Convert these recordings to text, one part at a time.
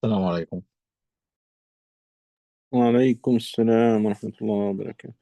السلام عليكم. وعليكم السلام ورحمة الله وبركاته.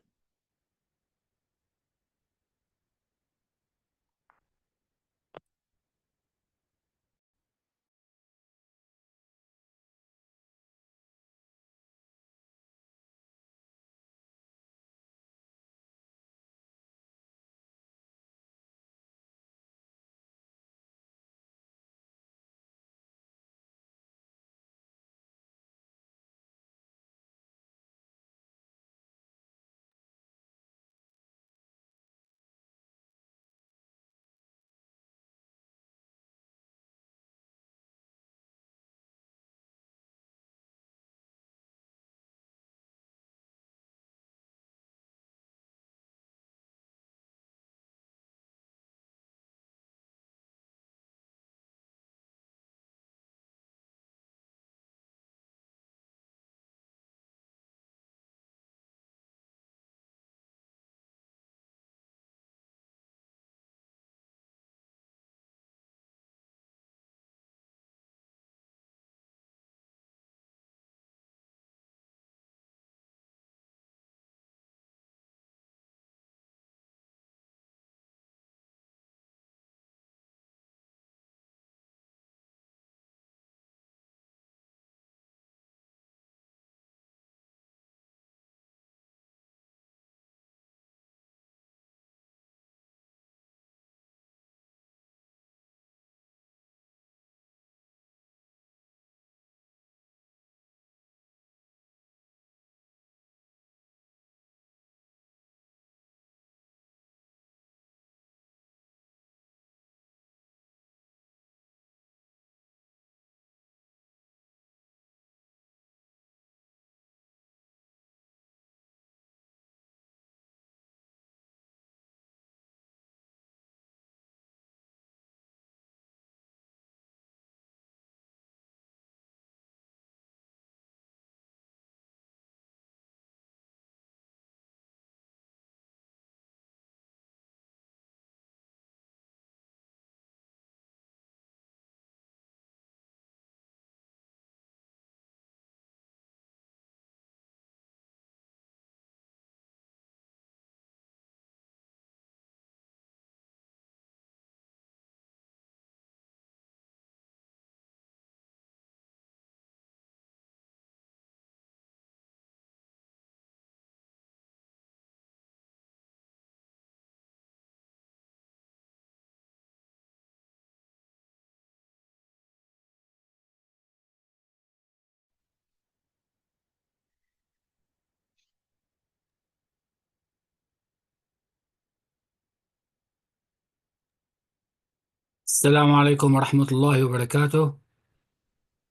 السلام عليكم ورحمة الله وبركاته.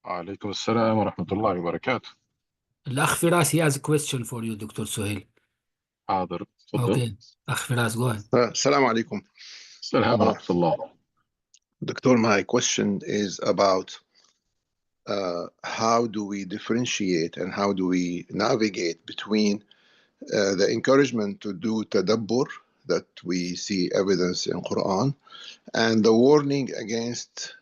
وعليكم السلام ورحمة الله وبركاته. الأخ فراس he has a question for you دكتور سهيل. حاضر تفضل. Okay. أخ فراس go ahead. السلام عليكم. السلام ورحمة الله. Doctor, my question is about how do we differentiate and how do we navigate between the encouragement to do tadabbur that we see evidence in Quran and the warning against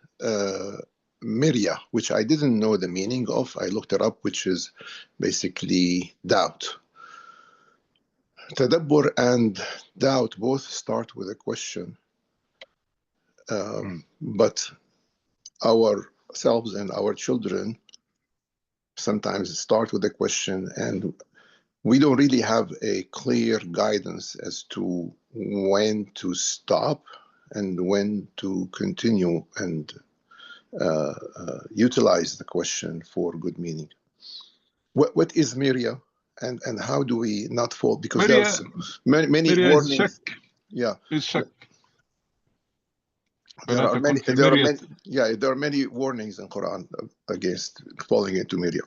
mirya, which I didn't know the meaning of. I looked it up, which is basically doubt. Tadabbur and doubt both start with a question, but ourselves and our children sometimes start with a question, and we don't really have a clear guidance as to when to stop and when to continue and utilize the question for good meaning. What is mirya, and how do we not fall? Because there's many warnings. Yeah, is shak. There are many warnings in Quran against falling into mirya.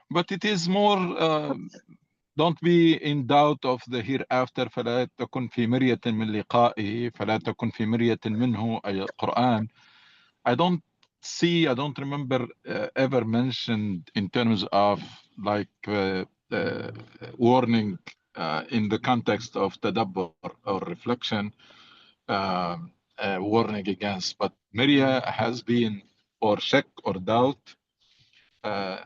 But it is more don't be in doubt of the hereafter. فلا تكن في مرية من لقائه فلا تكن في مرية منه أي Quran. I don't remember ever mentioned in terms of like warning in the context of tadabbur or reflection, warning against. But mirya has been, or shak or doubt,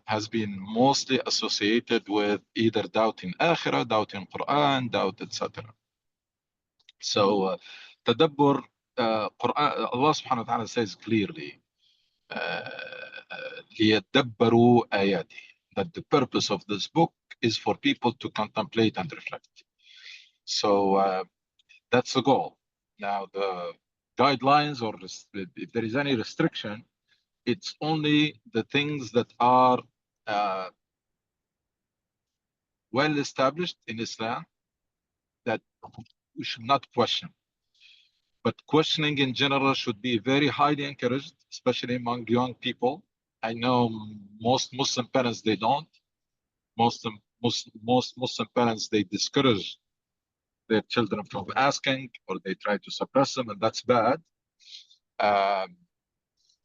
has been mostly associated with either doubting akhirah, doubting Quran, doubt, etc. So, tadabbur, Quran, Allah subhanahu wa ta'ala says clearly, لِيَدَّبَّرُوا آيَاتِهِ, that the purpose of this book is for people to contemplate and reflect. So that's the goal. Now, the guidelines, or if there is any restriction, it's only the things that are well established in Islam that we should not question. But questioning in general should be very highly encouraged, especially among young people. I know most Muslim parents, they don't. Most Muslim parents, they discourage their children from asking, or they try to suppress them, and that's bad.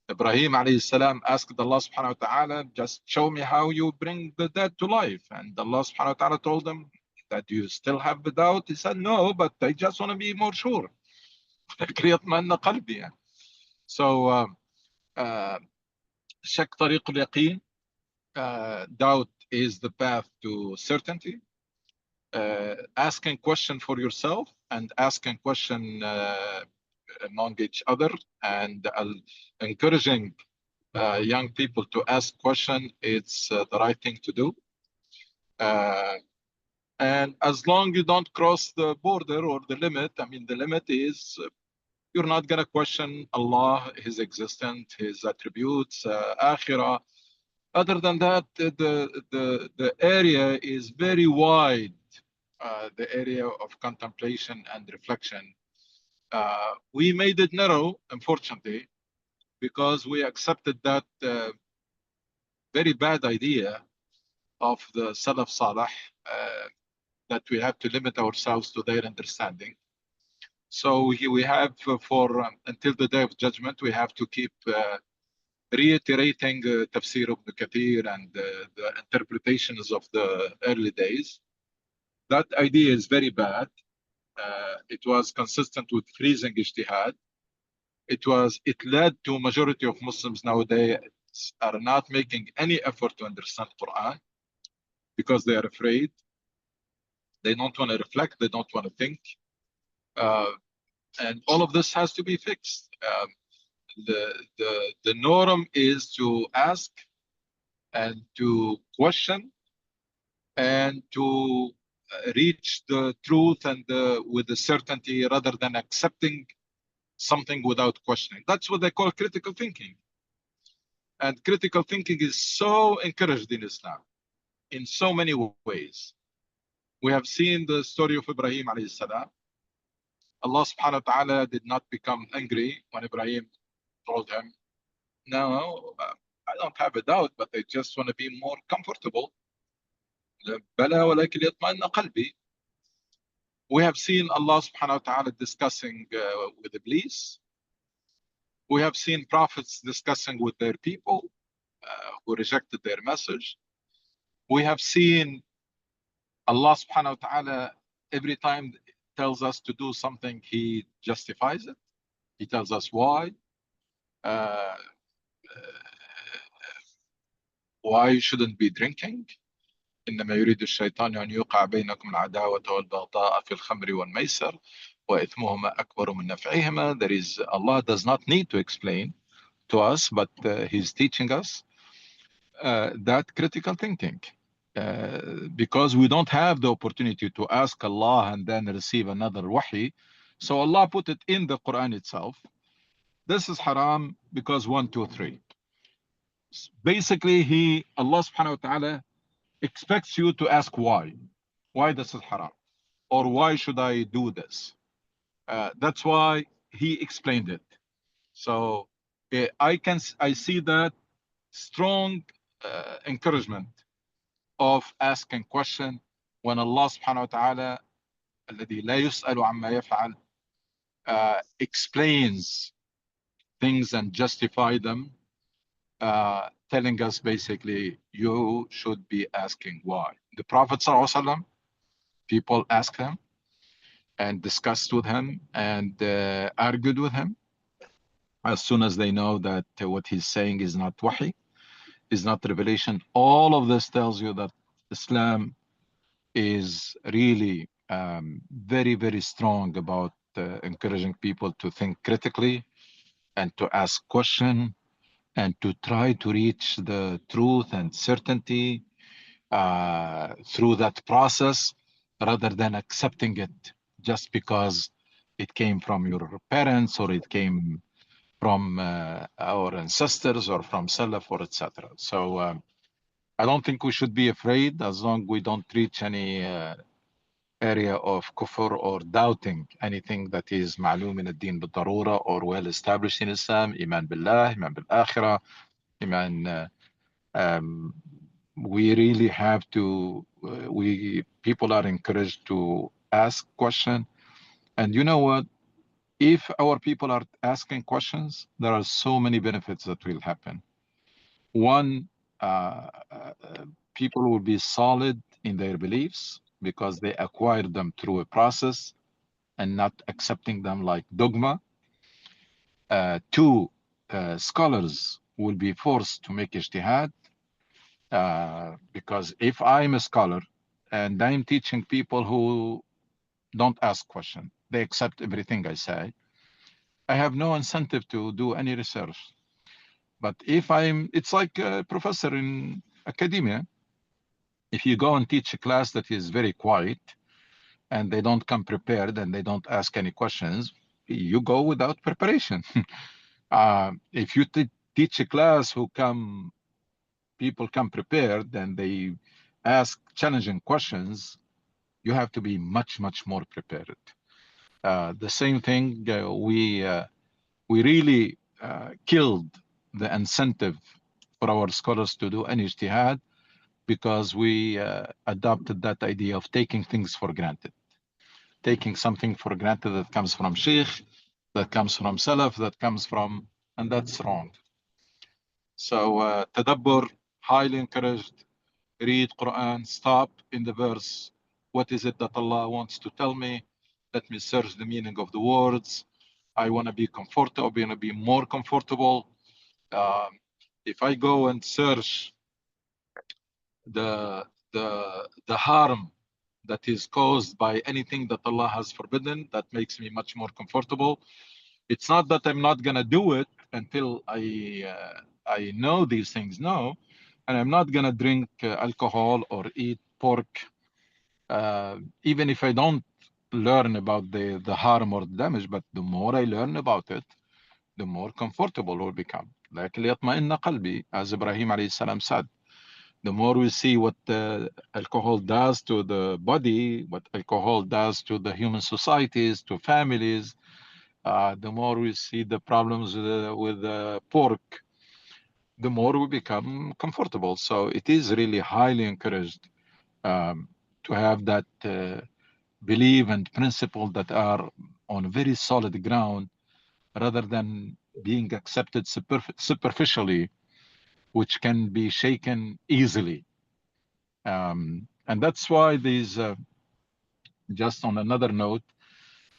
Ibrahim alayhi salam asked Allah subhanahu wa ta'ala, just show me how you bring the dead to life. And Allah subhanahu wa ta'ala told him that you still have the doubt. He said, no, but I just want to be more sure. So, شك طريق اليقين, doubt is the path to certainty. Asking question for yourself and asking question among each other, and encouraging young people to ask question, it's the right thing to do. And as long as you don't cross the border or the limit, I mean, the limit is you're not going to question Allah, His existence, His attributes, akhirah. Other than that, the area is very wide, the area of contemplation and reflection. We made it narrow, unfortunately, because we accepted that very bad idea of the Salaf Salih, that we have to limit ourselves to their understanding. So we have until the day of judgment, we have to keep reiterating Tafsir ibn Kathir and the interpretations of the early days. That idea is very bad. It was consistent with freezing ijtihad. It led to majority of Muslims nowadays are not making any effort to understand Quran because they are afraid. They don't want to reflect. They don't want to think. And all of this has to be fixed. The norm is to ask and to question and to reach the truth and with the certainty, rather than accepting something without questioning. That's what they call critical thinking. And critical thinking is so encouraged in Islam in so many ways. We have seen the story of Ibrahim alayhi salam. Allah subhanahu wa ta'ala did not become angry when Ibrahim told him, no, I don't have a doubt, but I just want to be more comfortable. We have seen Allah subhanahu wa ta'ala discussing with Iblis. We have seen prophets discussing with their people who rejected their message. We have seen Allah subhanahu wa ta'ala, every time tells us to do something, He justifies it. He tells us why. Why you shouldn't be drinking. إنما يريد الشيطان أن يوقع بينكم العداوة والبغضاء في الخمر والميسر وإثمهما أكبر من نفعهما. There is, Allah does not need to explain to us, but He's teaching us that critical thinking. Because we don't have the opportunity to ask Allah and then receive another wahi. So Allah put it in the Quran itself. This is haram because 1, 2, 3. Basically, Allah subhanahu wa ta'ala expects you to ask why. Why this is haram? Or why should I do this? That's why He explained it. So I see that strong encouragement of asking question when Allah subhanahu wa ta'ala الذي لا يسأل عما يفعل explains things and justify them, telling us basically you should be asking why. The Prophet ﷺ, people ask him and discussed with him and argued with him as soon as they know that what he's saying is not wahi. is not revelation. All of this tells you that Islam is really very, very strong about encouraging people to think critically and to ask questions and to try to reach the truth and certainty through that process, rather than accepting it just because it came from your parents or it came from our ancestors or from Salaf or etc. So I don't think we should be afraid as long we don't reach any area of kufr or doubting anything that is ma'loom in ad-din bil-darura or well established in Islam, iman billah, iman bil-akhirah, iman. We really have to, people are encouraged to ask questions. And you know what? If our people are asking questions, there are so many benefits that will happen. One, people will be solid in their beliefs because they acquired them through a process and not accepting them like dogma. Two, scholars will be forced to make ijtihad, because if I'm a scholar and I'm teaching people who don't ask questions, they accept everything I say, I have no incentive to do any research. But if it's like a professor in academia. If you go and teach a class that is very quiet and they don't come prepared and they don't ask any questions, you go without preparation. If you teach a class who people come prepared and they ask challenging questions, you have to be much, much more prepared. The same thing, we really killed the incentive for our scholars to do any ijtihad because we adopted that idea of taking things for granted. Taking something for granted that comes from Sheikh, that comes from Salaf, that comes from, and that's wrong. So tadabbur, highly encouraged. Read Quran, stop in the verse. What is it that Allah wants to tell me? Let me search the meaning of the words. I want to be comfortable, I want to be more comfortable. If I go and search the harm that is caused by anything that Allah has forbidden, that makes me much more comfortable. It's not that I'm not gonna do it until I know these things. No, and I'm not gonna drink alcohol or eat pork, even if I don't learn about the harm or the damage. But the more I learn about it, the more comfortable we'll become. Like ليطمئن قلبي, as Ibrahim alayhi salam said. The more we see what alcohol does to the body, what alcohol does to the human societies, to families, the more we see the problems with pork, the more we become comfortable. So it is really highly encouraged to have that belief and principle that are on very solid ground, rather than being accepted superficially, which can be shaken easily. And that's why these, just on another note,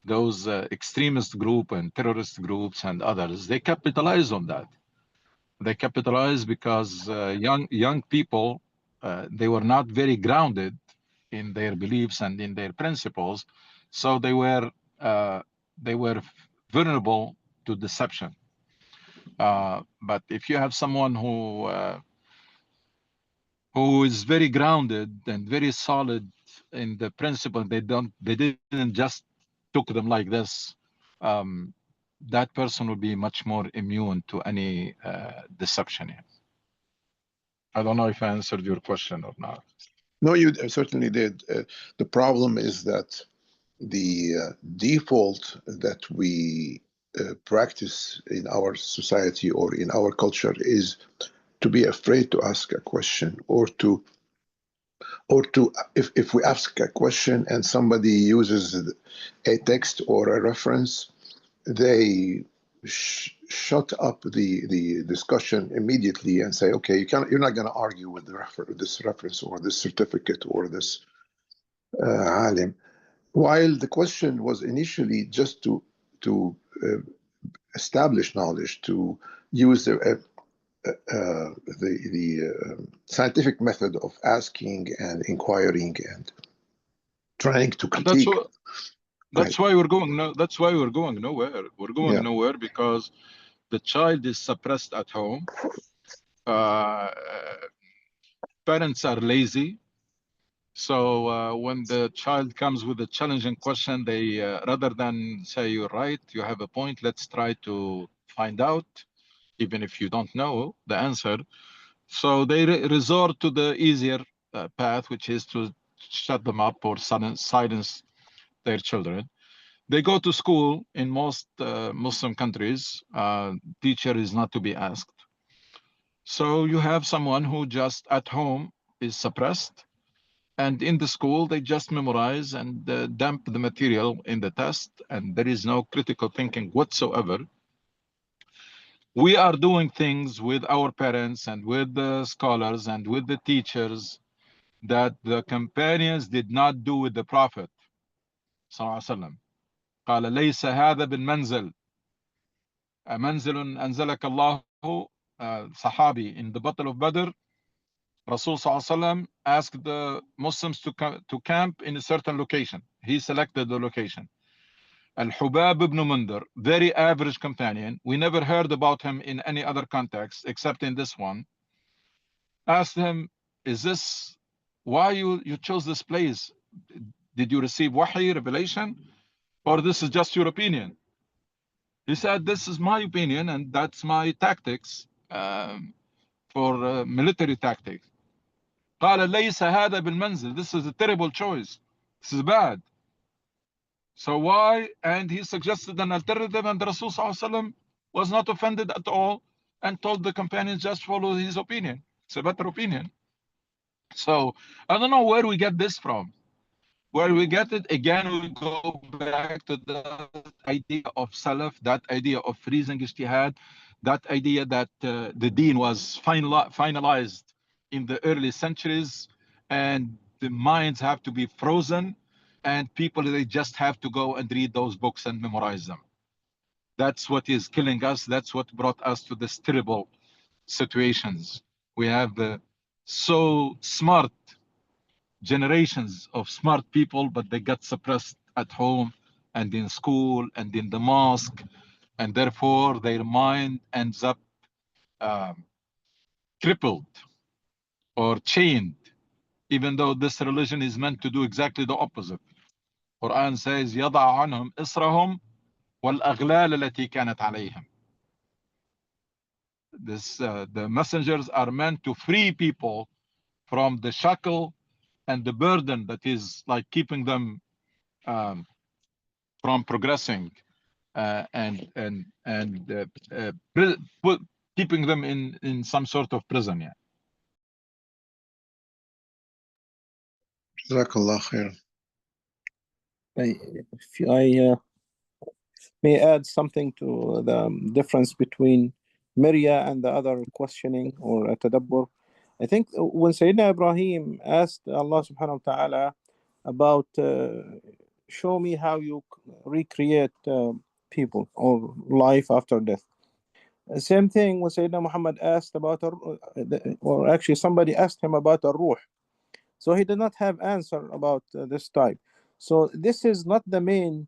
those extremist group and terrorist groups and others, they capitalize on that. They capitalize because young people, they were not very grounded in their beliefs and in their principles, so they were vulnerable to deception. But if you have someone who is very grounded and very solid in the principle, they didn't just took them like this, that person will be much more immune to any deception. I don't know if I answered your question or not. No, you certainly did. The problem is that the default that we practice in our society or in our culture is to be afraid to ask a question, or to if we ask a question and somebody uses a text or a reference, they shut up the discussion immediately and say, okay, you're not going to argue with this reference or this certificate or this alim, while the question was initially just to establish knowledge, to use scientific method of asking and inquiring and trying to That's critique. what. That's why we're going. No, that's why we're going nowhere. We're going nowhere because the child is suppressed at home. Parents are lazy. So when the child comes with a challenging question, they rather than say you're right, you have a point, let's try to find out, even if you don't know the answer. So they resort to the easier path, which is to shut them up or silence their children. They go to school in most Muslim countries. Teacher is not to be asked. So you have someone who just at home is suppressed, and in the school they just memorize and dump the material in the test, and there is no critical thinking whatsoever. We are doing things with our parents and with the scholars and with the teachers that the companions did not do with the Prophet sallallahu alaihi wasallam. قال ليس هذا بالمنزل منزل أنزلك الله. Sahabi in the Battle of Badr, Rasul sallallahu alaihi wasallam asked the Muslims to camp in a certain location. He selected the location. Al-Hubab ibn Mundar, very average companion, we never heard about him in any other context except in this one, asked him, is this why you chose this place? Did you receive wahi, revelation, or this is just your opinion? He said, this is my opinion and that's my tactics for military tactics. قال ليس هذا بالمنزل. This is a terrible choice. This is bad. So why? And he suggested an alternative, and the Rasul sallallahu alaihi wasallam was not offended at all and told the companions just follow his opinion. It's a better opinion. So I don't know where we get this from. Where we get it, again, we go back to the idea of Salaf, that idea of freezing ijtihad, that idea that the deen was finalized in the early centuries and the minds have to be frozen and people, they just have to go and read those books and memorize them. That's what is killing us. That's what brought us to this terrible situations. We have so smart generations of smart people, but they got suppressed at home and in school and in the mosque, and therefore their mind ends up crippled or chained, even though this religion is meant to do exactly the opposite. Quran says يَضَعَ عَنْهُمْ إِصْرَهُمْ وَالْأَغْلَالَ الَّتِي كَانَتْ عَلَيْهِمْ. The messengers are meant to free people from the shackle and the burden that is like keeping them from progressing and keeping them in some sort of prison. Yeah. Jazakallah khair. If I may add something to the difference between Mirya and the other questioning or tadabbur. I think when Sayyidina Ibrahim asked Allah subhanahu wa ta'ala about show me how you recreate people or life after death. Same thing when Sayyidina Muhammad asked about, or actually somebody asked him about al-ruh. So he did not have answer about this type. So this is not the main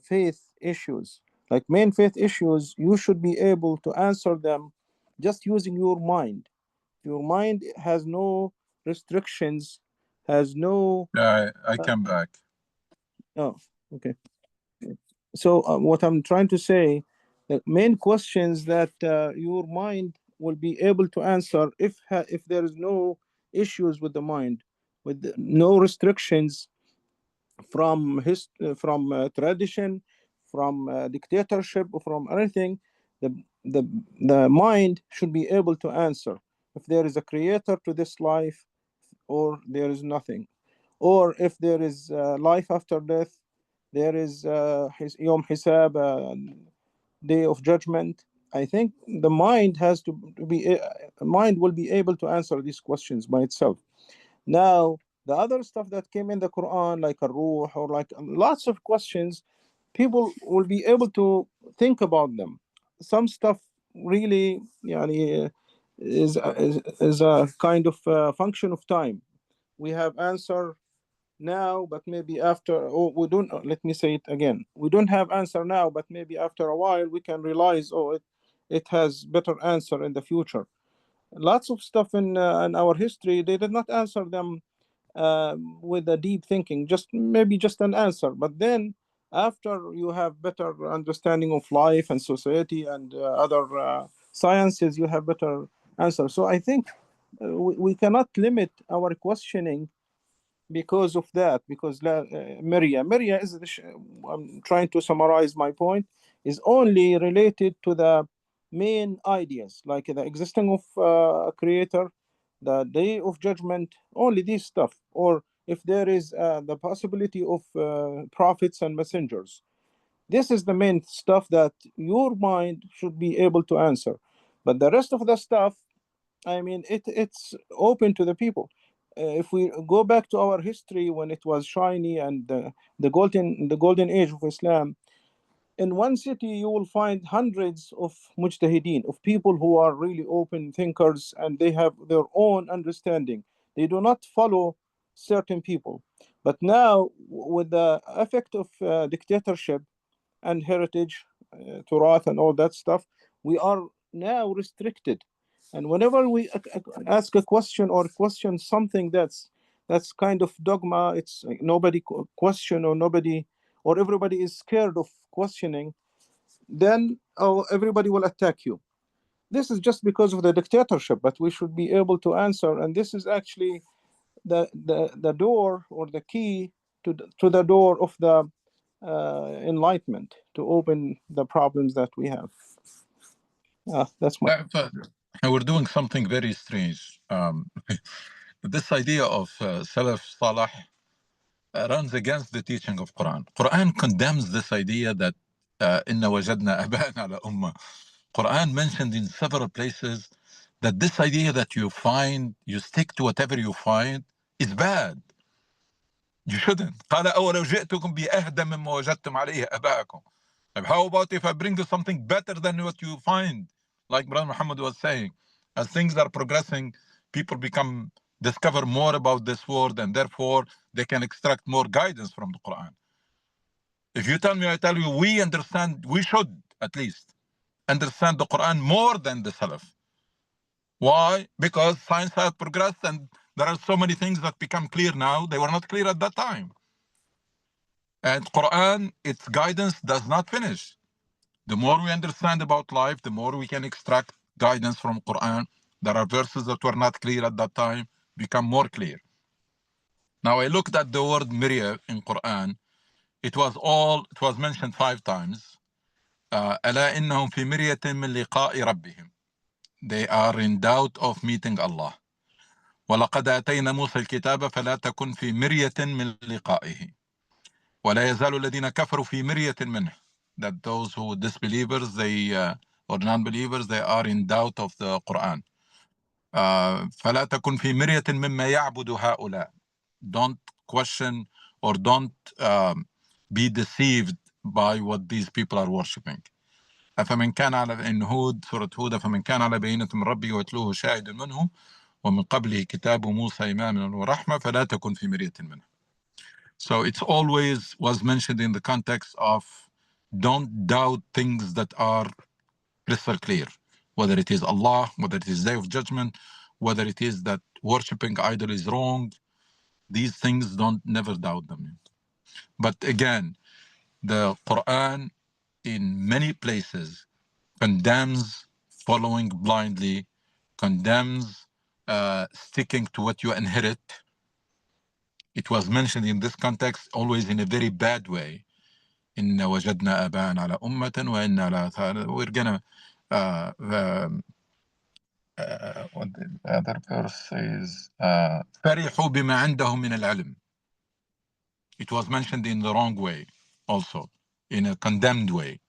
faith issues. Like main faith issues, you should be able to answer them just using your mind. Your mind has no restrictions, has no... I came back. Oh, okay. So what I'm trying to say, the main questions that your mind will be able to answer if there is no issues with the mind, with no restrictions from tradition, from dictatorship, or from anything, the mind should be able to answer if there is a creator to this life or there is nothing, or if there is life after death, there is Yom Hisab, day of judgment. I think the mind has to be mind will be able to answer these questions by itself. Now the other stuff that came in the Quran, like a ruh or like lots of questions, people will be able to think about them. Some stuff really يعني, is a kind of function of time. We have answer now, but maybe after, or we don't, let me say it again. We don't have answer now, but maybe after a while we can realize, oh, it has better answer in the future. Lots of stuff in our history, they did not answer them with a deep thinking, just maybe just an answer. But then after you have better understanding of life and society and other sciences, you have better answer. So I think we cannot limit our questioning because of that, because Mirya is, I'm trying to summarize my point, is only related to the main ideas, like the existing of a creator, the day of judgment, only this stuff, or if there is the possibility of prophets and messengers. This is the main stuff that your mind should be able to answer. But the rest of the stuff, I mean, it's open to the people. If we go back to our history when it was shiny and the golden age of Islam, in one city you will find hundreds of mujtahideen, of people who are really open thinkers, and they have their own understanding. They do not follow certain people. But now, with the effect of dictatorship and heritage, Turath and all that stuff, we are now restricted. And whenever we ask a question or question something that's kind of dogma, it's like nobody question, or nobody, or everybody is scared of questioning, then everybody will attack you. This is just because of the dictatorship, but we should be able to answer. And this is actually the door, or the key to the door of the enlightenment, to open the problems that we have. That's my. We're doing something very strange. This idea of Salaf Salih runs against the teaching of Quran. Quran condemns this idea that إِنَّ وَجَدْنَا أَبَاءَنَا عَلَى أُمَّةٍ. Quran mentioned in several places that this idea that you find, you stick to whatever you find, is bad. You shouldn't. قال أولو جئتكم بأهدى مما وجدتم عليه آباءكم. How about if I bring you something better than what you find? Like Brother Muhammad was saying, as things are progressing, people discover more about this world, and therefore they can extract more guidance from the Quran. If you tell me, I tell you, we understand, we should at least understand the Quran more than the Salaf. Why? Because science has progressed, and there are so many things that become clear now, they were not clear at that time. And Quran, its guidance does not finish. The more we understand about life, the more we can extract guidance from Quran. There are verses that were not clear at that time, become more clear. Now I looked at the word mirya in Quran. It was mentioned 5 times. ألا إنهم في مرية من لقاء ربهم. They are in doubt of meeting Allah. ولقد آتينا موسى الكتاب فلا تكن في مرية من لقائه. ولا يزال الذين كفروا في مرية منه. That those who disbelievers, or non-believers, they are in doubt of the Quran. فلا تكن في مرية مما يعبد هؤلاء. Don't question or don't be deceived by what these people are worshipping. أفمن كان على إن هود سورة هود فمن كان على بينة من ربه ويتلوه شاهد منه ومن قبله كتاب موسى إماما ورحمة فلا تكن في مرية منه. So it's always was mentioned in the context of don't doubt things that are crystal clear, whether it is Allah, whether it is Day of Judgment, whether it is that worshipping idol is wrong. These things never doubt them. But again, the Quran in many places condemns following blindly, condemns sticking to what you inherit. It was mentioned in this context always in a very bad way. إِنَّ وَجَدْنَا آبَاءَنَا عَلَى أُمَّةٍ وَإِنَّا لَا. We're gonna what the other verse says, فَرِحُوا بِمَا عِنْدَهُم مِنَ الْعِلْمِ. It was mentioned in the wrong way also, in a condemned way.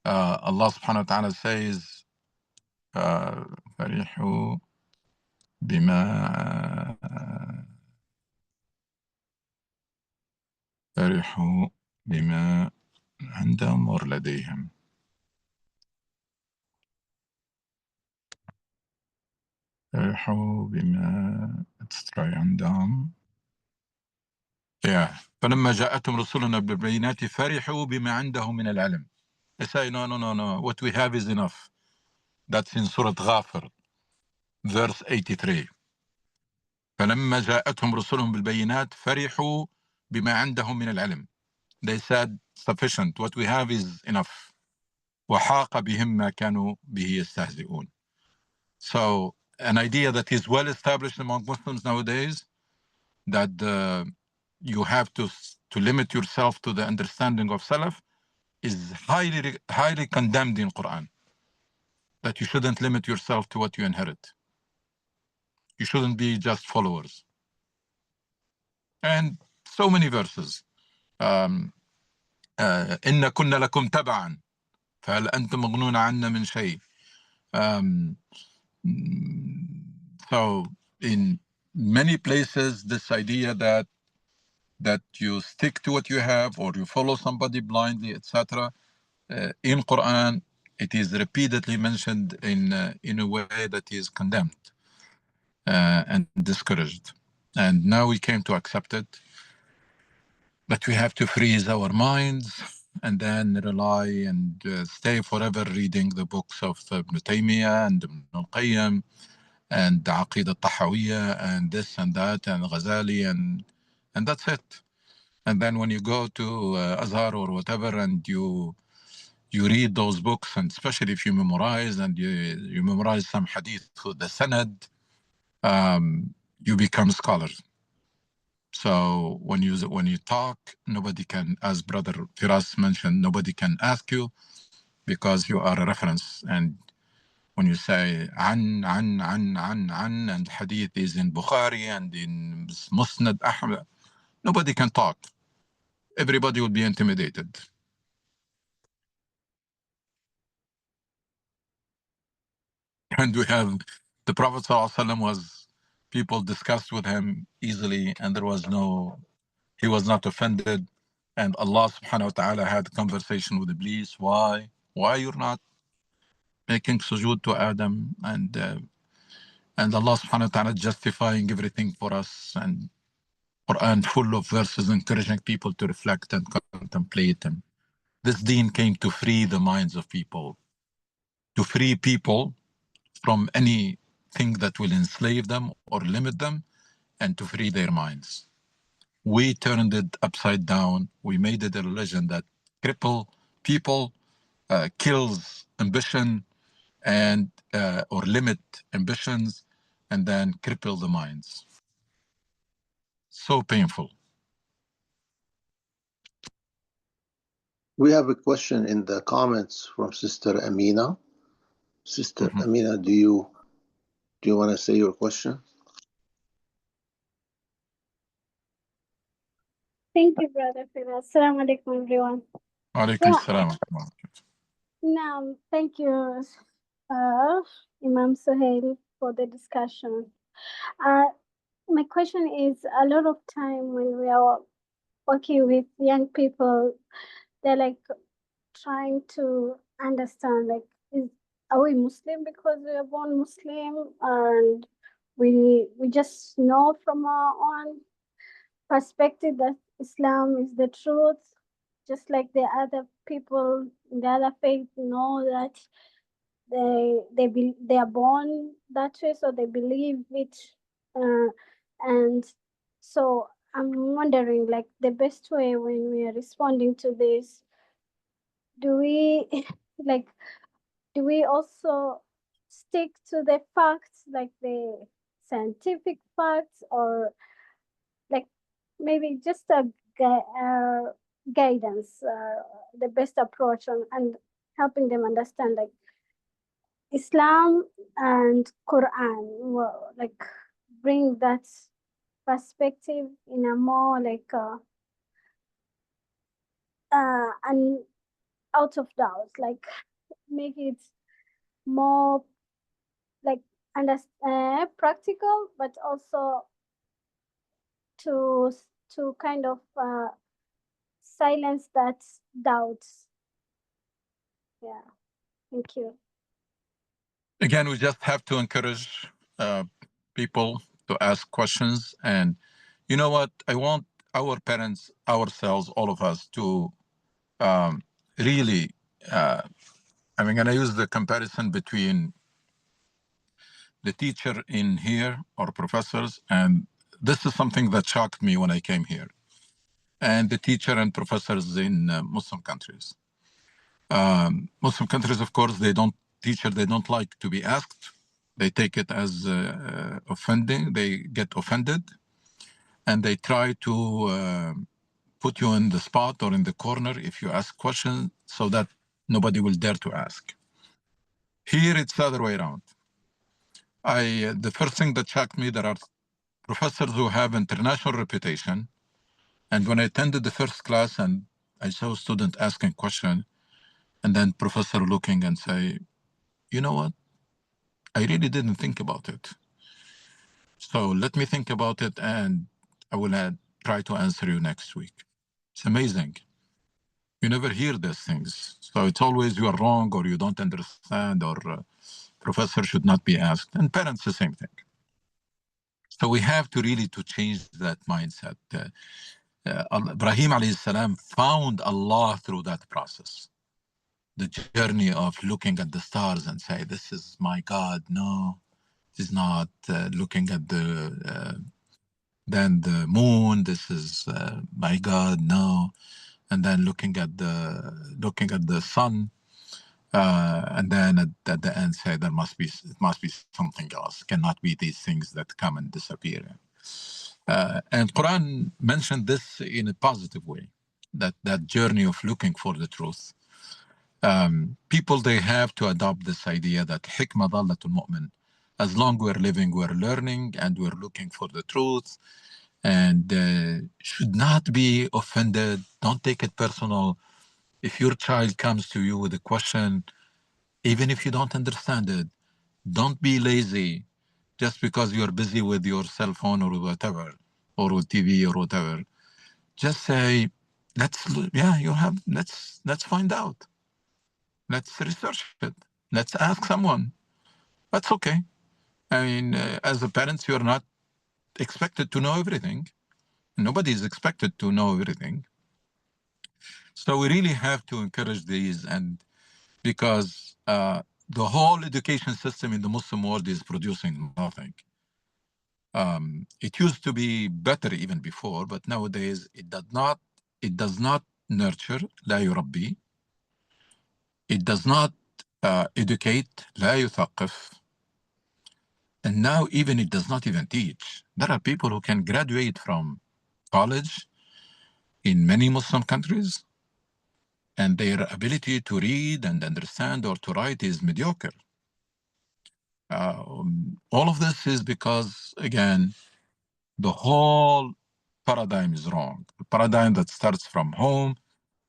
Allah subhanahu wa ta'ala says, فَرِحُوا بِمَا عندهم or لديهم. فرحوا بما let's try عندهم. Yeah. فلما جاءتهم رسلنا بالبينات فرحوا بما عندهم من العلم. They say no. What we have is enough. That's in Surah Ghafir, verse 83. فلما جاءتهم رسلهم بالبينات فرحوا بما عندهم من العلم. They said sufficient. What we have is enough. وحاق بهم ما كانوا به يستهزئون. So an idea that is well established among Muslims nowadays, that you have to limit yourself to the understanding of Salaf, is highly condemned in Quran. That you shouldn't limit yourself to what you inherit. You shouldn't be just followers. And so many verses. إن كنا لكم تبعا فهل أنتم مغنون عنا من شيء. So in many places, this idea that you stick to what you have or you follow somebody blindly, etc. In Quran, it is repeatedly mentioned in a way that is condemned and discouraged. And now we came to accept it, that we have to freeze our minds and then rely and stay forever reading the books of Ibn Taymiyyah and Ibn al-Qayyim and the Aqidah al-Tahawiyya and this and that and Ghazali and that's it. And then when you go to Azhar or whatever and you read those books, and especially if you memorize and you memorize some hadith with the sanad, you become scholars. So when you talk, nobody can, as Brother Firas mentioned, nobody can ask you because you are a reference. And when you say an, and hadith is in Bukhari and in Musnad Ahmad, nobody can talk. Everybody will be intimidated. And we have the Prophet ﷺ was, people discussed with him easily, and he was not offended. And Allah subhanahu wa ta'ala had a conversation with Iblis. Why you're not making sujood to Adam? And Allah subhanahu wa ta'ala justifying everything for us. And Quran full of verses encouraging people to reflect and contemplate. And this deen came to free the minds of people, to free people from anything that will enslave them or limit them, and to free their minds. We turned it upside down. We made it a religion that cripple people, kills ambition, and or limit ambitions, and then cripple the minds. So painful. We have a question in the comments from Sister Amina. Sister Amina, do you want to say your question? Thank you, Brother Firas. Assalamu alaikum, everyone. Alaikum salam. Now, thank you, Imam Suhail, for the discussion. My question is, a lot of time when we are working with young people, they're like trying to understand, like, are we Muslim because we are born Muslim, and we just know from our own perspective that Islam is the truth, just like the other people in the other faith know that they are born that way, so they believe it, and so I'm wondering, like, the best way when we are responding to this, do we also stick to the facts, like the scientific facts, or like maybe just a guidance, the best approach and helping them understand, like, Islam and Quran, like, bring that perspective in a more like and out of doubt, like make it more like practical, but also to kind of silence that doubts. Yeah, thank you. Again, we just have to encourage people to ask questions. And you know what? I want our parents, ourselves, all of us to really, I'm going to use the comparison between the teacher in here or professors, and this is something that shocked me when I came here, and the teacher and professors in Muslim countries. Muslim countries, of course, they don't like to be asked. They take it as offending. They get offended, and they try to put you in the spot or in the corner if you ask questions, so that nobody will dare to ask. Here, it's the other way around. The first thing that shocked me, there are professors who have international reputation, and when I attended the first class and I saw a student asking question, and then professor looking and say, you know what, I really didn't think about it. So let me think about it, and I will try to answer you next week. It's amazing. You never hear these things. So it's always you are wrong, or you don't understand, or professor should not be asked. And parents, the same thing. So we have to really to change that mindset. Ibrahim alayhi salam found Allah through that process. The journey of looking at the stars and say, this is my God. No, it is not. Looking at then the moon, this is my God. No. And then looking at the sun, and then at the end say it must be something else. It cannot be these things that come and disappear. And Quran mentioned this in a positive way, that journey of looking for the truth. People, they have to adopt this idea that hikmah dallatul mu'min. As long we're living, we're learning, and we're looking for the truth, and should not be offended. Don't take it personal. If your child comes to you with a question, even if you don't understand it, don't be lazy just because you're busy with your cell phone or whatever, or with TV or whatever. Just say, let's find out. Let's research it. Let's ask someone. That's okay. I mean, as a parent, you're not expected to know everything. Nobody is expected to know everything. So we really have to encourage these, and because the whole education system in the Muslim world is producing nothing. It used to be better even before, but nowadays it does not nurture, لا يربي. It does not educate, لا يثقف. And now even it does not even teach. There are people who can graduate from college in many Muslim countries, and their ability to read and understand or to write is mediocre. All of this is because, again, the whole paradigm is wrong. The paradigm that starts from home,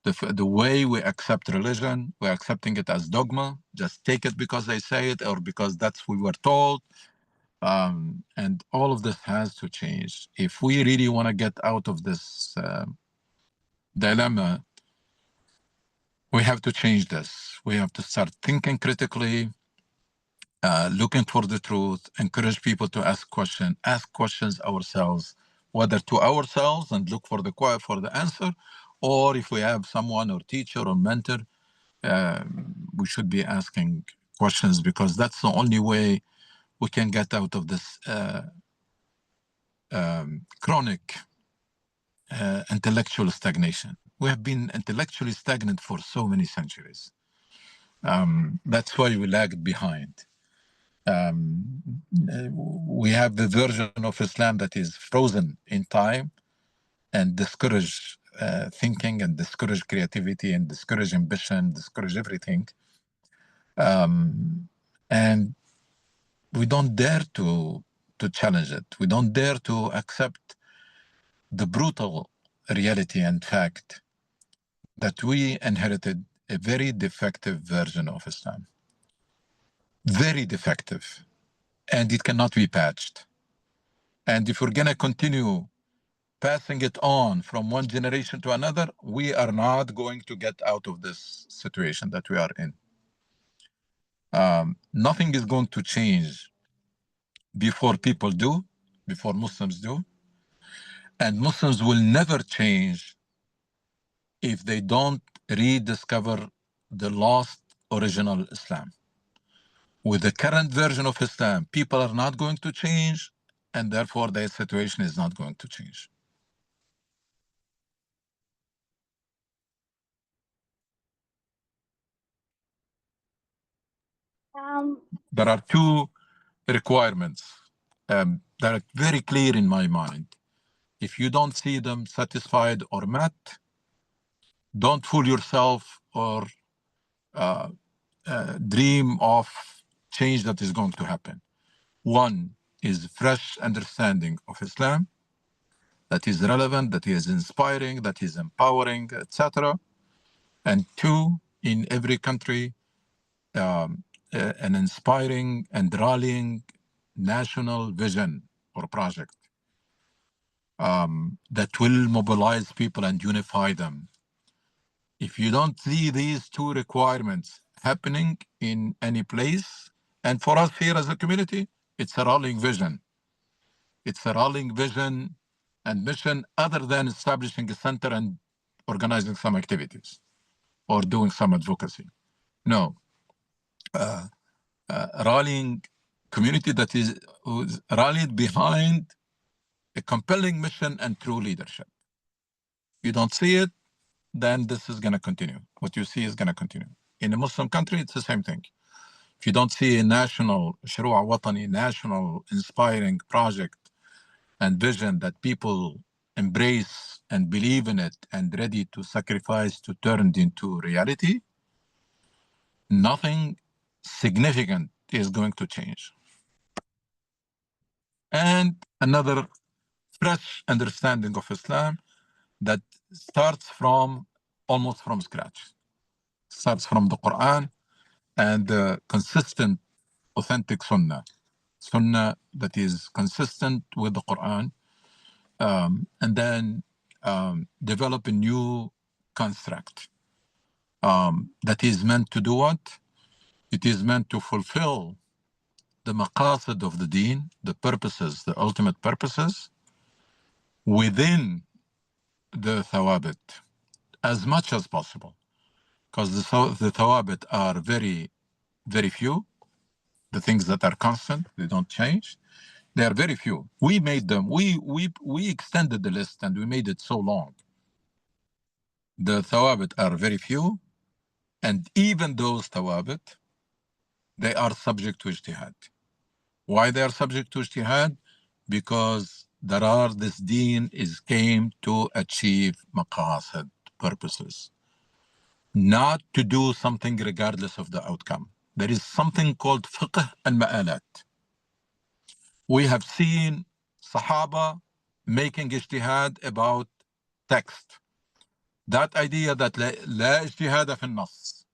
the way we accept religion, we're accepting it as dogma. Just take it because they say it, or because that's what we were told. And all of this has to change. If we really want to get out of this dilemma, we have to change this. We have to start thinking critically, looking for the truth, encourage people to ask questions ourselves, whether to ourselves and look for the answer, or if we have someone or teacher or mentor, we should be asking questions, because that's the only way we can get out of this chronic intellectual stagnation. We have been intellectually stagnant for so many centuries. That's why we lagged behind. We have the version of Islam that is frozen in time and discourage thinking, and discourage creativity, and discourage ambition, discourage everything. And we don't dare to challenge it. We don't dare to accept the brutal reality and fact that we inherited a very defective version of Islam. Very defective. And it cannot be patched. And if we're going to continue passing it on from one generation to another, we are not going to get out of this situation that we are in. Nothing is going to change before people do, before Muslims do. And Muslims will never change if they don't rediscover the lost original Islam. With the current version of Islam, people are not going to change, and therefore their situation is not going to change. There are two requirements that are very clear in my mind. If you don't see them satisfied or met, don't fool yourself or dream of change that is going to happen. One is fresh understanding of Islam that is relevant, that is inspiring, that is empowering, etc. And two, in every country, an inspiring and rallying national vision or project that will mobilize people and unify them. If you don't see these two requirements happening in any place, and for us here as a community, it's a rallying vision. It's a rallying vision and mission other than establishing a center and organizing some activities or doing some advocacy. No. Rallying community that is rallied behind a compelling mission and true leadership. You don't see it, then this is going to continue. What you see is going to continue. In a Muslim country, it's the same thing. If you don't see a national, Shurua Watani, national inspiring project and vision that people embrace and believe in it and ready to sacrifice to turn it into reality, nothing significant is going to change. And another fresh understanding of Islam that starts from almost from scratch. Starts from the Quran and the consistent, authentic Sunnah. Sunnah that is consistent with the Quran, and then develop a new construct that is meant to do what? It is meant to fulfill the maqasid of the deen, the purposes, the ultimate purposes, within the thawabit as much as possible. Because the thawabit are very, very few. The things that are constant, they don't change. They are very few. We made them, we extended the list and we made it so long. The thawabit are very few, and even those thawabit, they are subject to ijtihad. Why they are subject to ijtihad? Because this deen came to achieve maqasid, purposes. Not to do something regardless of the outcome. There is something called fiqh al-ma'alat. We have seen Sahaba making ijtihad about text. That idea that la ijtihada fi nas,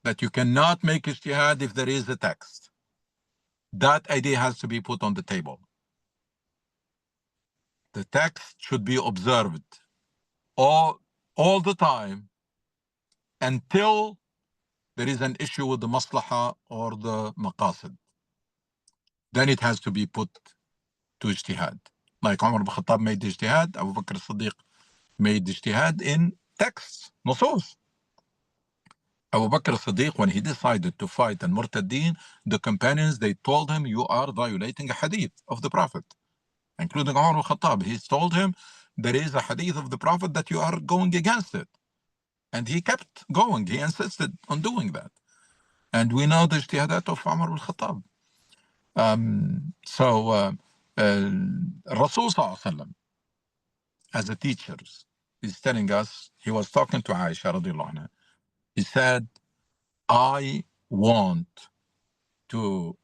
that you cannot make ijtihad if there is a text. That idea has to be put on the table. The text should be observed all the time until there is an issue with the maslaha or the maqasid. Then it has to be put to ijtihad. Like Umar ibn Khattab made ijtihad, Abu Bakr as-Siddiq made ijtihad in texts, nusus. Abu Bakr as-Siddiq, when he decided to fight al-Murtaddin, the companions, they told him, you are violating a hadith of the Prophet, including Umar ibn Khattab. He told him, there is a hadith of the Prophet that you are going against it. And he kept going. He insisted on doing that. And we know the ijtihadat of Umar ibn Khattab. Rasul Sallallahu Alaihi Wasallam, as a teacher, is telling us, he was talking to Aisha radiallahu anha. He said, I want to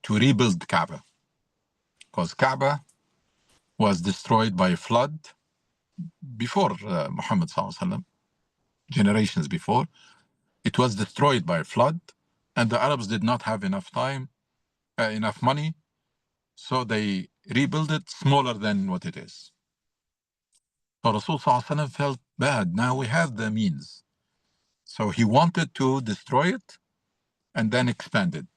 rebuild Kaaba, because Kaaba was destroyed by a flood before Muhammad Sallallahu Alaihi Wasallam, generations before. It was destroyed by a flood, and the Arabs did not have enough time, enough money, so they rebuilt it smaller than what it is. So Rasul Sallallahu Alaihi Wasallam felt bad. Now we have the means. So he wanted to destroy it and then expand it.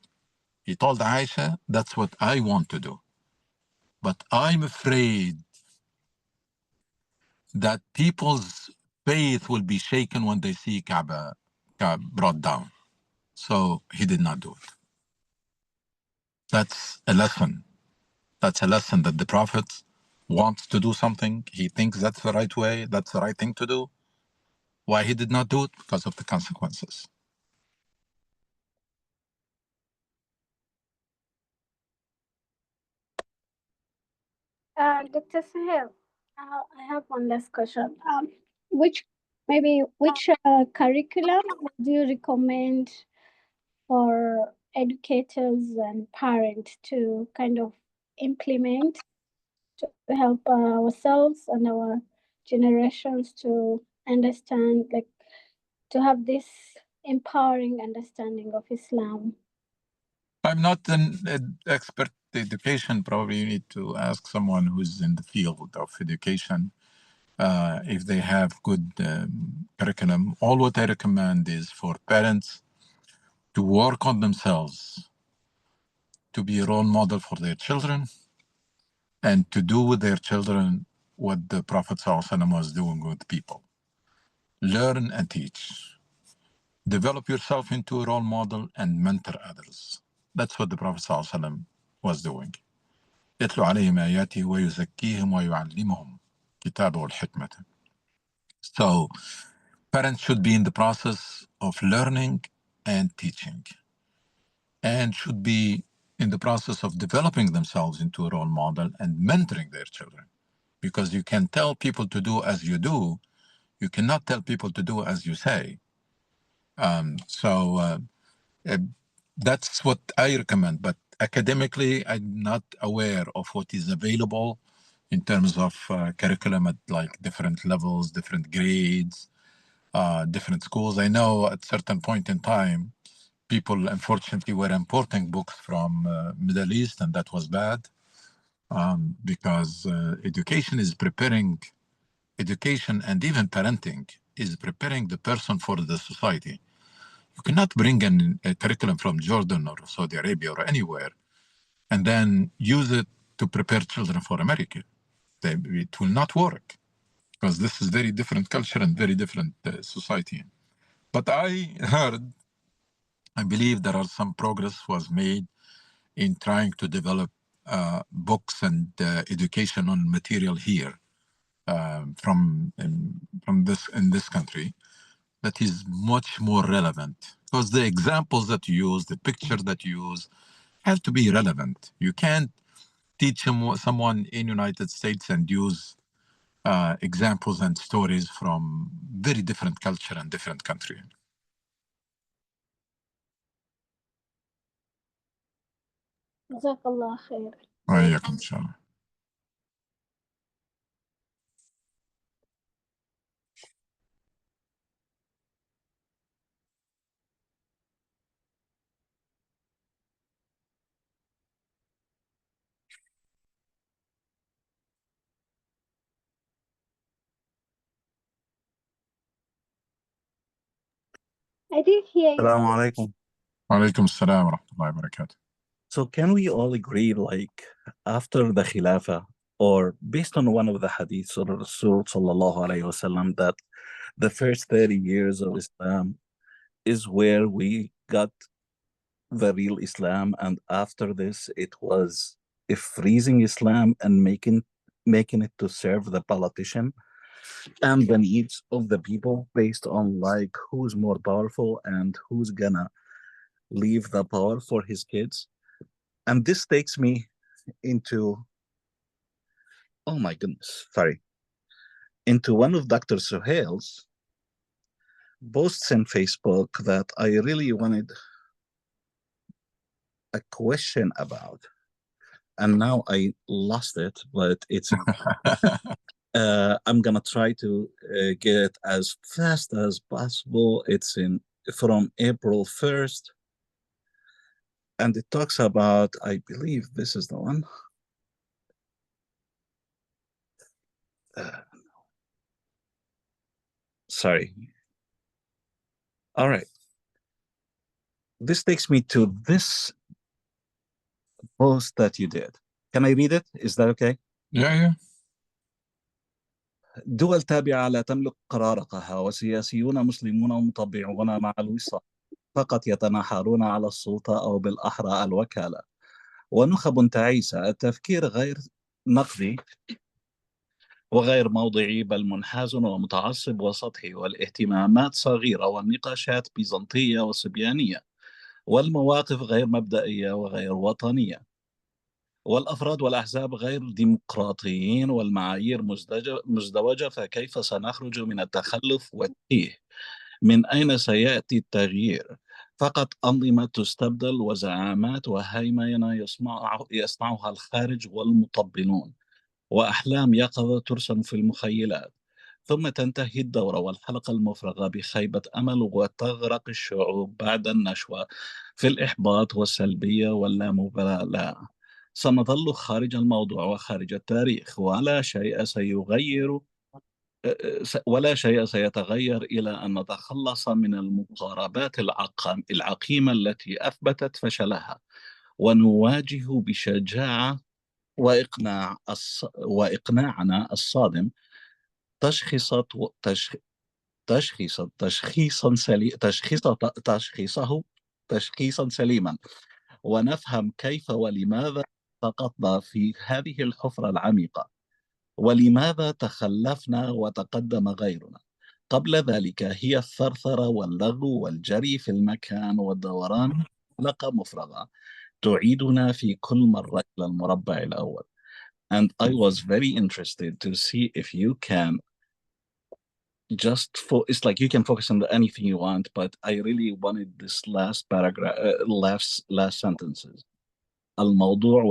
He told Aisha, that's what I want to do. But I'm afraid that people's faith will be shaken when they see Kaaba brought down. So he did not do it. That's a lesson. That's a lesson that the Prophet wants to do something. He thinks that's the right way. That's the right thing to do. Why he did not do it? Because of the consequences. Dr. Sahel, I have one last question. Which curriculum do you recommend for educators and parents to kind of implement to help ourselves and our generations to understand, like, to have this empowering understanding of Islam? I'm not an expert in education. Probably you need to ask someone who's in the field of education if they have good curriculum. All what I recommend is for parents to work on themselves, to be a role model for their children, and to do with their children what the Prophet ﷺ was doing with people. Learn and teach. Develop yourself into a role model and mentor others. That's what the Prophet ﷺ was doing. يتلو عليهم آياته ويزكيهم ويعلمهم كتابه والحكمة. So parents should be in the process of learning and teaching, and should be in the process of developing themselves into a role model and mentoring their children. Because you can tell people to do as you do, you cannot tell people to do as you say. That's what I recommend. But academically, I'm not aware of what is available in terms of curriculum at like different levels, different grades, different schools. I know at certain point in time, people unfortunately were importing books from Middle East, and that was bad because education and even parenting is preparing the person for the society. You cannot bring a curriculum from Jordan or Saudi Arabia or anywhere and then use it to prepare children for America. It will not work because this is very different culture and very different society. But I believe there are some progress was made in trying to develop books and educational material here from this country that is much more relevant, because the examples that you use, the pictures that you use, have to be relevant. You can't teach someone in United States and use examples and stories from very different culture and different country. Jazakallah khair. وإياكم إن شاء الله. I did hear you. Assalamu alaikum. وعليكم السلام ورحمة الله وبركاته. So can we all agree, like, after the Khilafah, or based on one of the hadiths of Rasul sallallahu alayhi wasallam, that the first 30 years of Islam is where we got the real Islam, and after this it was a freezing Islam and making it to serve the politician and the needs of the people based on like who's more powerful and who's gonna leave the power for his kids? And this takes me into, oh my goodness, sorry, into one of Dr. Suhail's posts in Facebook that I really wanted a question about. And now I lost it, but it's, I'm gonna try to get it as fast as possible. It's from April 1st. And it talks about, I believe this is the one. Sorry. All right. This takes me to this post that you did. Can I read it? Is that okay? Yeah. دول تابعة لا تملك قرارقها، وسياسيون مسلمون مطبعون مع الوصال فقط يتناحرون على السلطة أو بالأحرى الوكالة، ونخب تعيسة. التفكير غير نقدي وغير موضعي، بل منحاز ومتعصب وسطحي، والاهتمامات صغيرة، والنقاشات بيزنطية وصبيانية، والمواقف غير مبدئية وغير وطنية، والأفراد والأحزاب غير ديمقراطيين، والمعايير مزدوجة. فكيف سنخرج من التخلف والتيه؟ من أين سيأتي التغيير؟ فقط أنظمة تستبدل وزعامات وهيمنة يصنعها الخارج والمطبلون، وأحلام يقظة ترسم في المخيلات، ثم تنتهي الدورة والحلقة المفرغة بخيبة أمل، وتغرق الشعوب بعد النشوة في الإحباط والسلبية واللامبالاة. سنظل خارج الموضوع وخارج التاريخ، ولا شيء سيتغير إلى أن نتخلص من المقاربات العقيمة التي أثبتت فشلها، ونواجه بشجاعة وإقناعنا الصادم تشخيصا سليما، ونفهم كيف ولماذا سقطنا في هذه الحفرة العميقة، ولماذا تخلفنا وتقدم غيرنا. قبل ذلك هي الثرثرة واللغو والجري في المكان والدوران حلقة مفرغة تعيدنا في كل مرة إلى المربع الأول. And I was very interested to see if you can it's like you can focus on anything you want, but I really wanted this last paragraph, last sentences. الموضوع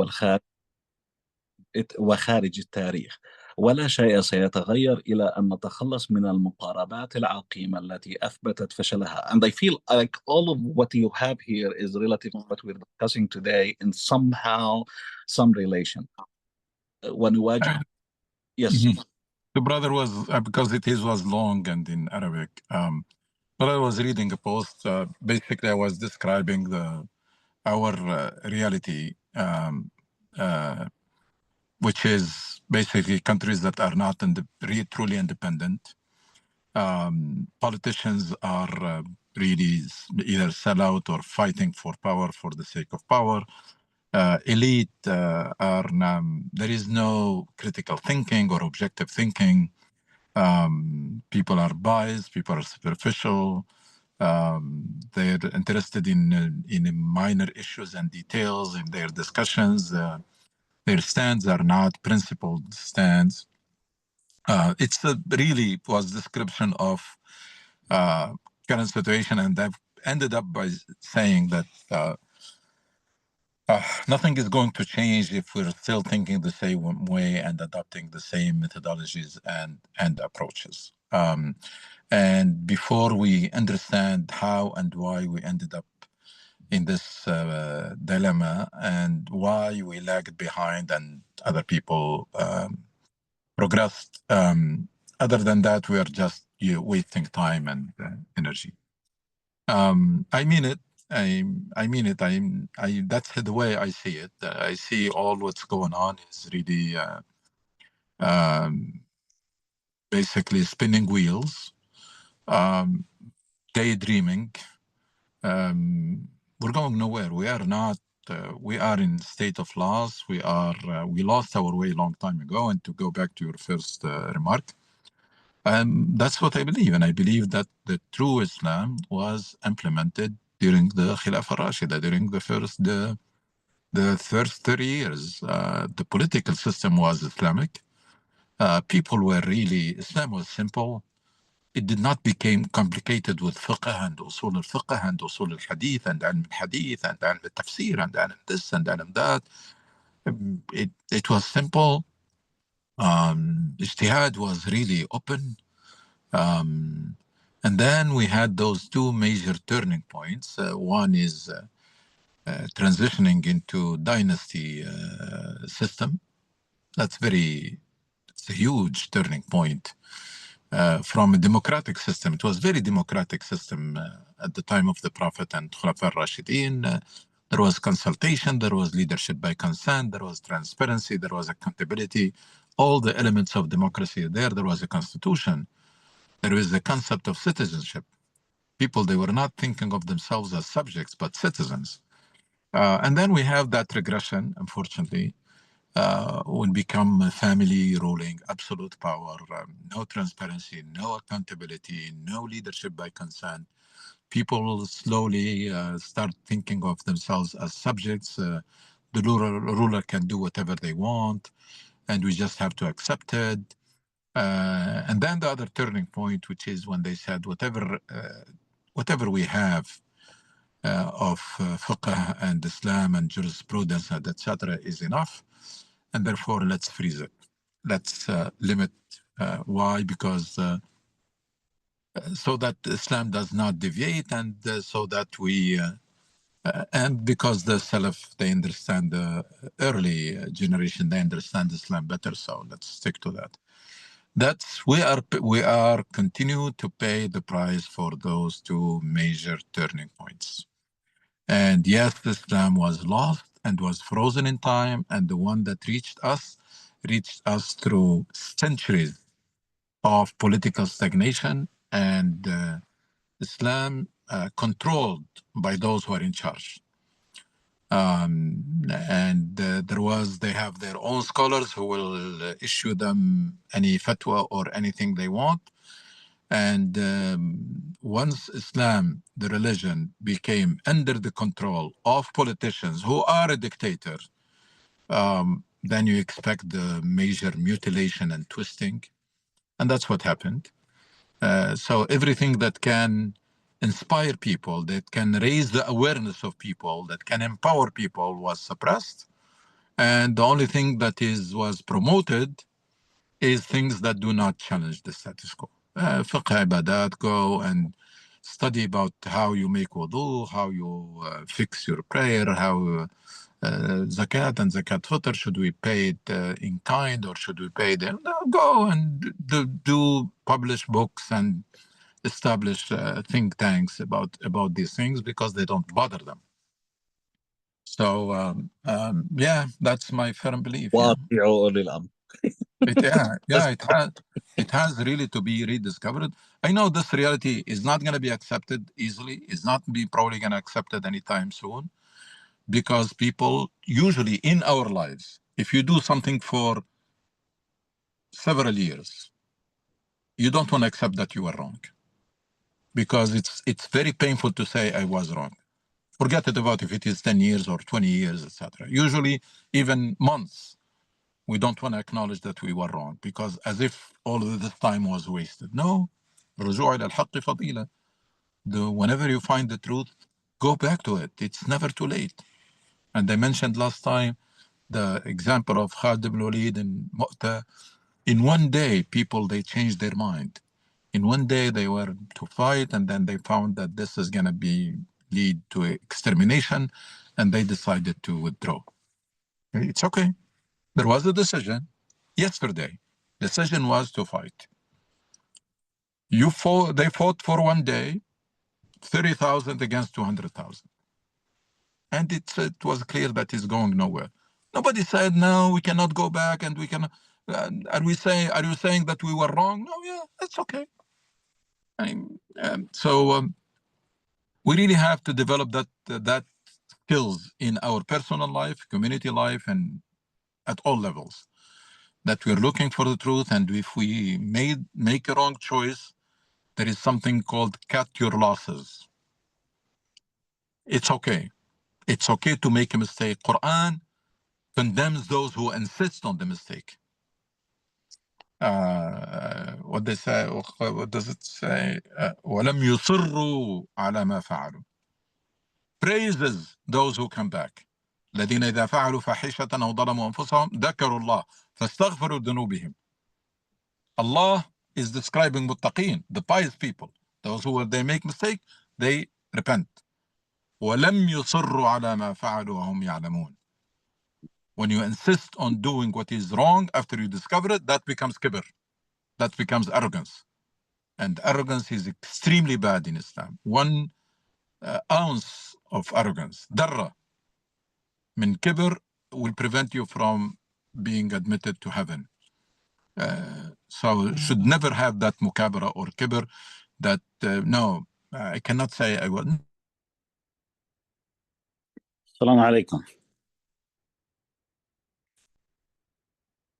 وخارج التاريخ، ولا شيء سيتغير إلى أن نتخلص من المقاربات العقيمة التي أثبتت فشلها. And I feel like all of what you have here is relative to what we're discussing today in somehow some relation. ونواجه yes. Mm-hmm. The brother was, because his was long and in Arabic, but I was reading a post. Basically, I was describing our reality, which is basically countries that are not truly independent. Politicians are really either sell out or fighting for power for the sake of power. Elite there is no critical thinking or objective thinking. People are biased, people are superficial. They're interested in minor issues and details in their discussions. Their stands are not principled stands. It's really was description of current situation, and I've ended up by saying that nothing is going to change if we're still thinking the same way and adopting the same methodologies and approaches. And before we understand how and why we ended up in this dilemma and why we lagged behind and other people progressed, other than that, we are just wasting time and energy. I mean it. I mean it. That's the way I see it. I see all what's going on is really basically spinning wheels, daydreaming. We're going nowhere. We are not. We are in state of loss. We lost our way a long time ago. And to go back to your first remark, that's what I believe. And I believe that the true Islam was implemented during the Khilafah Rashida, during the first 30 years. The political system was Islamic. People were really, Islam was simple. It did not become complicated with fiqh and usul al-fiqh and usul al-hadith and ilm al-hadith and ilm al-tafsir and ilm this and ilm that. It was simple. Ijtihad was really open. And then we had those two major turning points. One is transitioning into dynasty system. It's a huge turning point. From a democratic system. It was very democratic system at the time of the Prophet and Khulafa al-Rashidin. There was consultation, there was leadership by consent, there was transparency, there was accountability, all the elements of democracy are there. There was a constitution. There is the concept of citizenship. People, they were not thinking of themselves as subjects, but citizens. And then we have that regression, unfortunately, when become a family ruling, absolute power, no transparency, no accountability, no leadership by consent. People slowly start thinking of themselves as subjects. The ruler can do whatever they want, and we just have to accept it. And then the other turning point, which is when they said whatever we have of fiqh and Islam and jurisprudence and etc. is enough, and therefore let's freeze it. Let's limit. Why? Because so that Islam does not deviate, and so that we and because the Salaf, they understand the early generation, they understand Islam better, so let's stick to that. That's we are continue to pay the price for those two major turning points. And yes, Islam was lost and was frozen in time, and the one that reached us through centuries of political stagnation and Islam controlled by those who are in charge. They have their own scholars who will issue them any fatwa or anything they want. And once Islam, the religion, became under the control of politicians who are a dictator, then you expect the major mutilation and twisting. And that's what happened. So everything that can inspire people, that can raise the awareness of people, that can empower people was suppressed. And the only thing that was promoted is things that do not challenge the status quo. Fiqh ibadat, go and study about how you make wudu, how you fix your prayer, how zakat and zakat fitr, should we pay it in kind or should we pay it? Go and publish books and establish think tanks about these things, because they don't bother them. So yeah, that's my firm belief. It has really to be rediscovered. I know this reality is not going to be accepted easily. It's not probably going to accept it anytime soon, because people usually in our lives, if you do something for several years, you don't want to accept that you are wrong, because it's very painful to say I was wrong. Forget it about if it is 10 years or 20 years, etc. Usually even months, we don't want to acknowledge that we were wrong, because as if all of this time was wasted. No, رجوع إلى الحق فضيلة. Whenever you find the truth, go back to it. It's never too late. And I mentioned last time the example of Khalid ibn Walid and Mu'tah. In one day, people, they changed their mind. In one day, they were to fight, and then they found that this is going to lead to extermination, and they decided to withdraw. It's okay. There was a decision yesterday. Decision was to fight. They fought for one day, 30,000 against 200,000. And it was clear that it's going nowhere. Nobody said, no, we cannot go back, and we cannot. Are you saying that we were wrong? No, yeah, that's okay. We really have to develop that skills in our personal life, community life, and at all levels. That we're looking for the truth, and if we make a wrong choice, there is something called cut your losses. It's okay. It's okay to make a mistake. Quran condemns those who insist on the mistake. What they say? What does it say? وَلَمْ يُصِرُّوا عَلَى مَا فَعَلُوا. Praises those who come back. الذين إذا فعلوا فاحشة أو ظلموا أنفسهم ذكروا الله فاستغفروا ذنوبهم. Allah is describing muttaqeen, the pious people. Those who, when they make mistake, they repent. وَلَمْ يُصِرُّوا عَلَى مَا فَعَلُوا وَهُمْ يَعْلَمُونَ. When you insist on doing what is wrong after you discover it, that becomes kibr. That becomes arrogance. And arrogance is extremely bad in Islam. 1 ounce of arrogance, darra, من كبر will prevent you from being admitted to heaven. So should never have that mukabara or kibr that no, I cannot say I will. السلام عليكم.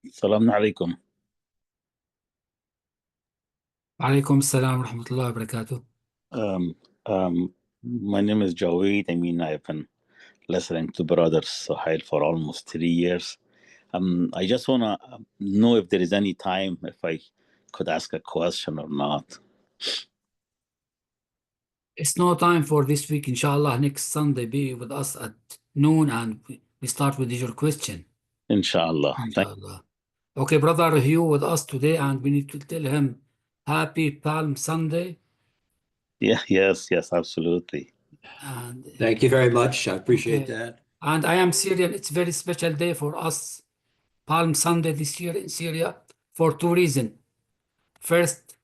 السلام عليكم. وعليكم السلام ورحمة الله وبركاته. My name is Jawed. I mean, I've been listening to Brother Suhail for almost 3 years. I just want to know if there is any time if I could ask a question or not. It's no time for this week. Inshallah, next Sunday be with us at noon and we start with your question. Inshallah. Inshallah. Okay, Brother Hugh with us today, and we need to tell him Happy Palm Sunday. Yes, absolutely. And Thank you very much. I appreciate okay. that. And I am Syrian. It's a very special day for us, Palm Sunday this year in Syria, for 2 reasons. First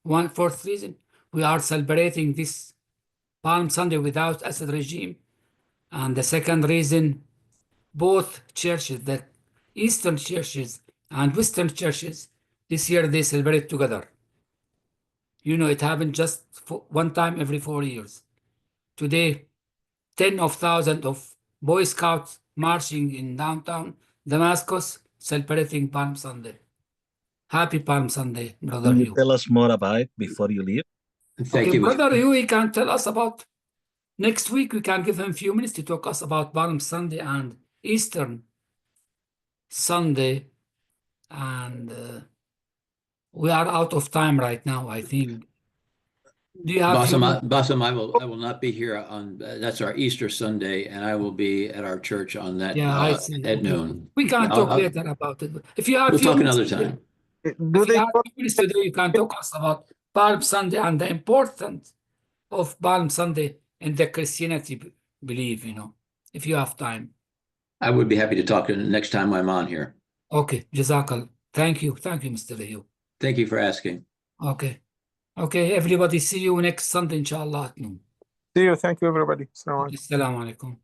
reason, we are celebrating this Palm Sunday without Assad regime. And the second reason, both churches, the Eastern churches and Western churches, this year they celebrate together. You know, it happened just one time every 4 years. Today, 10,000 of Boy Scouts marching in downtown Damascus, celebrating Palm Sunday. Happy Palm Sunday, Brother Can Hugh. you tell us more about it before you leave? Thank you. Brother Hugh, he can tell us about next week. We can give him a few minutes to talk us about Palm Sunday and Eastern Sunday. And we are out of time right now, I think. Do you have Bassam, I will not be here on that's our Easter Sunday, and I will be at our church on that I see. at noon. We can talk later about it. If you have We'll few talk minutes another today, time. if you have few minutes today, you can talk us about Palm Sunday and the importance of Palm Sunday in the Christianity belief, you know, if you have time. I would be happy to talk next time I'm on here. Okay, Jazakallah. Thank you, Mr. Hugh. Thank you for asking. Okay, everybody, see you next Sunday, inshallah, at noon. See you. Thank you, everybody. Assalamu alaikum. Assalamu alaikum.